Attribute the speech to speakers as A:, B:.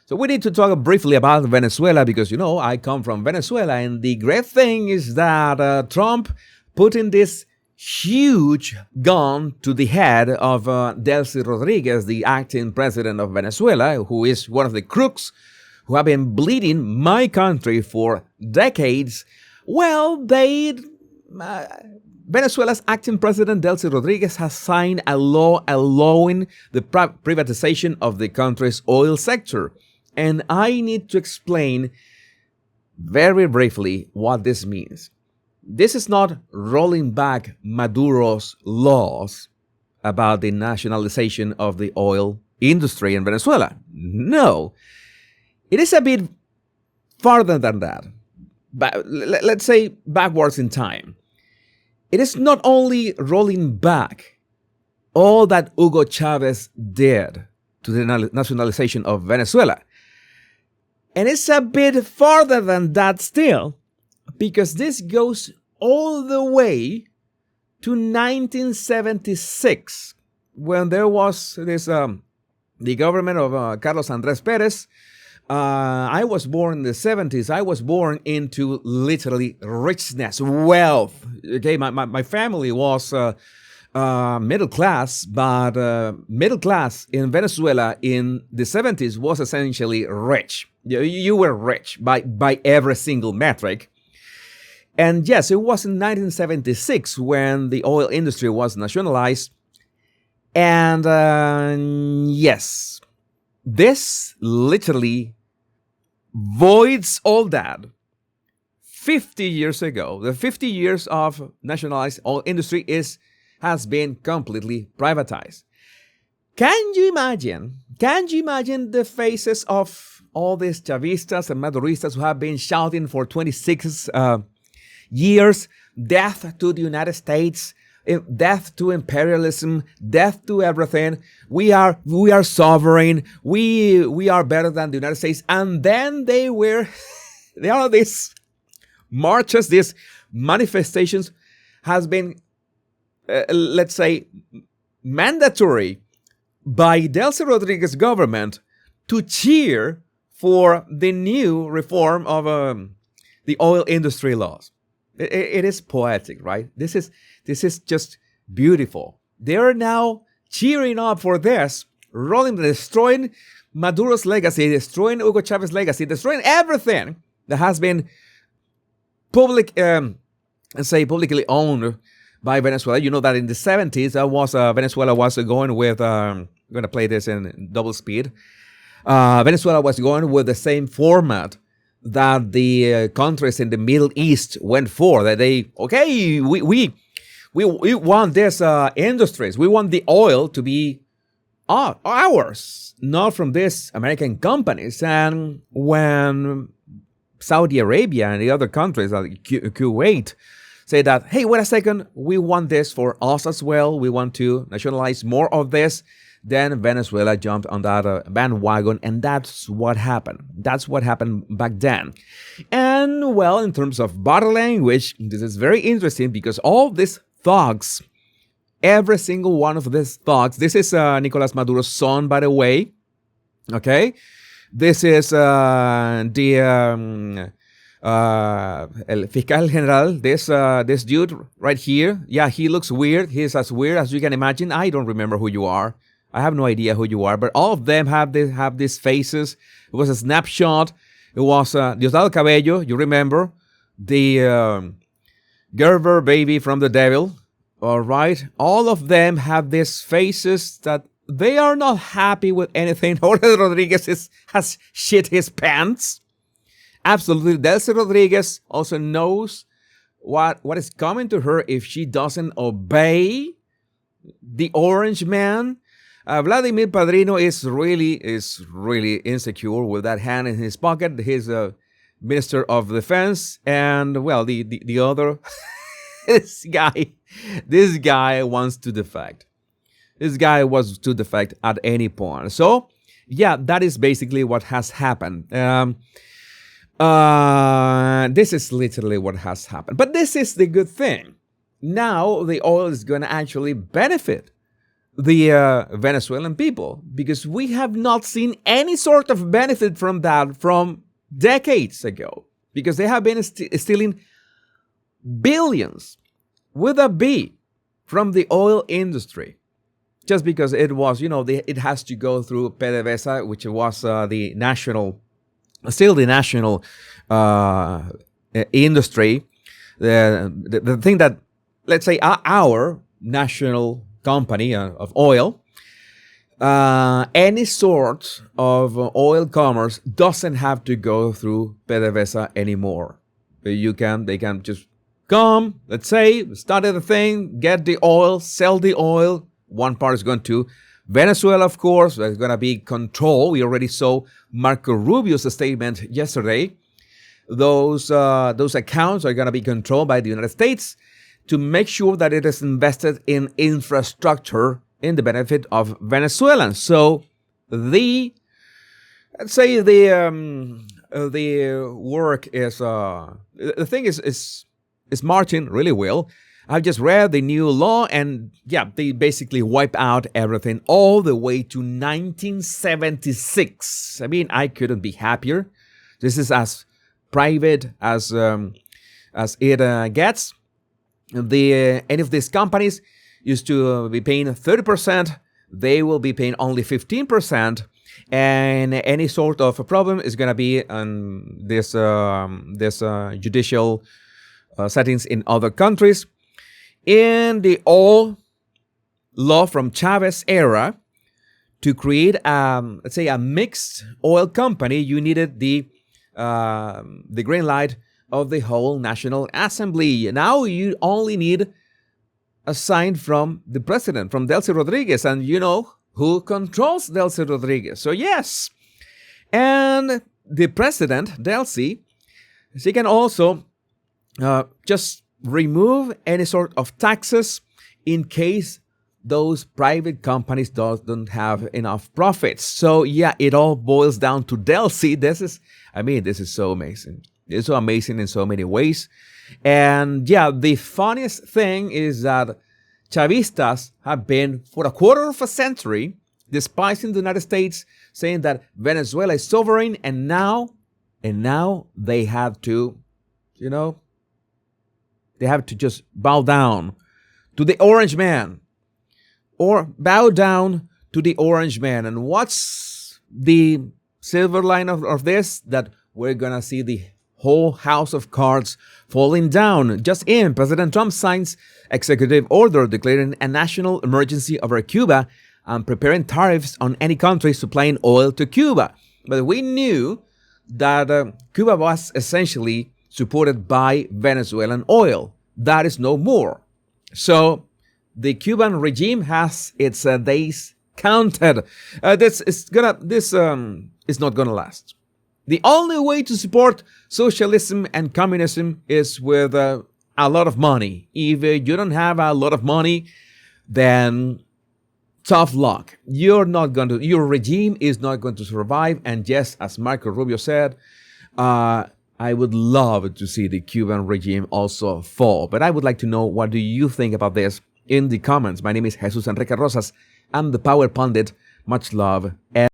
A: So we need to talk briefly about Venezuela because, I come from Venezuela. And the great thing is that Trump put in this huge gun to the head of Delcy Rodriguez, the acting president of Venezuela, who is one of the crooks who have been bleeding my country for decades. Well, Venezuela's acting president, Delcy Rodriguez, has signed a law allowing the privatization of the country's oil sector. And I need to explain very briefly what this means. This is not rolling back Maduro's laws about the nationalization of the oil industry in Venezuela. No. It is a bit farther than that. But let's say backwards in time. It is not only rolling back all that Hugo Chavez did to the nationalization of Venezuela. And it's a bit farther than that still, because this goes all the way to 1976, when there was this the government of Carlos Andrés Pérez. I was born in the 70s. I was born into literally richness, wealth. Okay, my family was middle class, but middle class in Venezuela in the 70s was essentially rich. You were rich by every single metric. And yes, it was in 1976 when the oil industry was nationalized. And yes, this literally voids all that. 50 years ago, the 50 years of nationalized oil industry has been completely privatized. Can you imagine the faces of all these Chavistas and Maduristas who have been shouting for 26 years, death to the United States, death to imperialism, death to everything. We are sovereign. We are better than the United States. And then there are these marches, these manifestations has been, let's say, mandatory by Delcy Rodriguez's government to cheer for the new reform of the oil industry laws. It is poetic, right? This is just beautiful. They are now cheering up for this, destroying Maduro's legacy, destroying Hugo Chavez's legacy, destroying everything that has been publicly owned by Venezuela. You know that in the 70s, Venezuela was going with, I'm going to play this in double speed. Venezuela was going with the same format that the countries in the Middle East went for. That we want these industries. We want the oil to be ours, not from these American companies. And when Saudi Arabia and the other countries like Kuwait say that, hey, wait a second, we want this for us as well. We want to nationalize more of this. Then Venezuela jumped on that bandwagon, and that's what happened. That's what happened back then. And, well, in terms of body language, this is very interesting because all these thugs, every single one of these thugs, this is Nicolas Maduro's son, by the way, okay? This is El Fiscal General, this dude right here. Yeah, he looks weird. He's as weird as you can imagine. I don't remember who you are. I have no idea who you are, but all of them have these faces. It was a snapshot. It was Diosdado Cabello, you remember? The Gerber baby from the devil, all right? All of them have these faces that they are not happy with anything. Jorge Rodriguez has shit his pants. Absolutely. Delcy Rodriguez also knows what is coming to her if she doesn't obey the orange man. Vladimir Padrino is really insecure with that hand in his pocket. He's a Minister of Defense, and well, the other this guy wants to defect. This guy wants to defect at any point. So yeah, that is basically what has happened. This is literally what has happened. But this is the good thing. Now the oil is going to actually benefit the Venezuelan people, because we have not seen any sort of benefit from that from decades ago, because they have been stealing billions with a B from the oil industry, just because it was, it has to go through PDVSA, which was still the national industry, the thing that, let's say, our national company of oil, any sort of oil commerce doesn't have to go through PDVSA anymore. They can just come, let's say, start the thing, get the oil, sell the oil. One part is going to Venezuela, of course. There's going to be control. We already saw Marco Rubio's statement yesterday. Those accounts are going to be controlled by the United States to make sure that it is invested in infrastructure in the benefit of Venezuelans. So the work is the thing is marching really well. I've just read the new law, and yeah, they basically wipe out everything all the way to 1976. I mean, I couldn't be happier. This is as private as it gets. Any of these companies used to be paying 30%, they will be paying only 15%, and any sort of a problem is going to be on this judicial settings in other countries. In the old law from Chavez era, to create let's say a mixed oil company, you needed the green light of the whole National Assembly. Now you only need a sign from the president, from Delcy Rodriguez, and you know who controls Delcy Rodriguez. So yes, and the president, Delcy, she can also just remove any sort of taxes in case those private companies don't have enough profits. So yeah, it all boils down to Delcy. This is so amazing. It's so amazing in so many ways. And yeah, the funniest thing is that Chavistas have been for a quarter of a century despising the United States, saying that Venezuela is sovereign, and now they have to, they have to just bow down to the orange man, or bow down to the orange man. And what's the silver line of this? That we're going to see the whole house of cards falling down. Just in, President Trump signs executive order declaring a national emergency over Cuba and preparing tariffs on any country supplying oil to Cuba. But we knew that Cuba was essentially supported by Venezuelan oil. That is no more. So the Cuban regime has its days counted. This is not gonna last. The only way to support socialism and communism is with a lot of money. If you don't have a lot of money, then tough luck. Your regime is not going to survive. And yes, as Marco Rubio said, I would love to see the Cuban regime also fall. But I would like to know, what do you think about this in the comments? My name is Jesus Enrique Rosas. I'm the Power Pundit. Much love.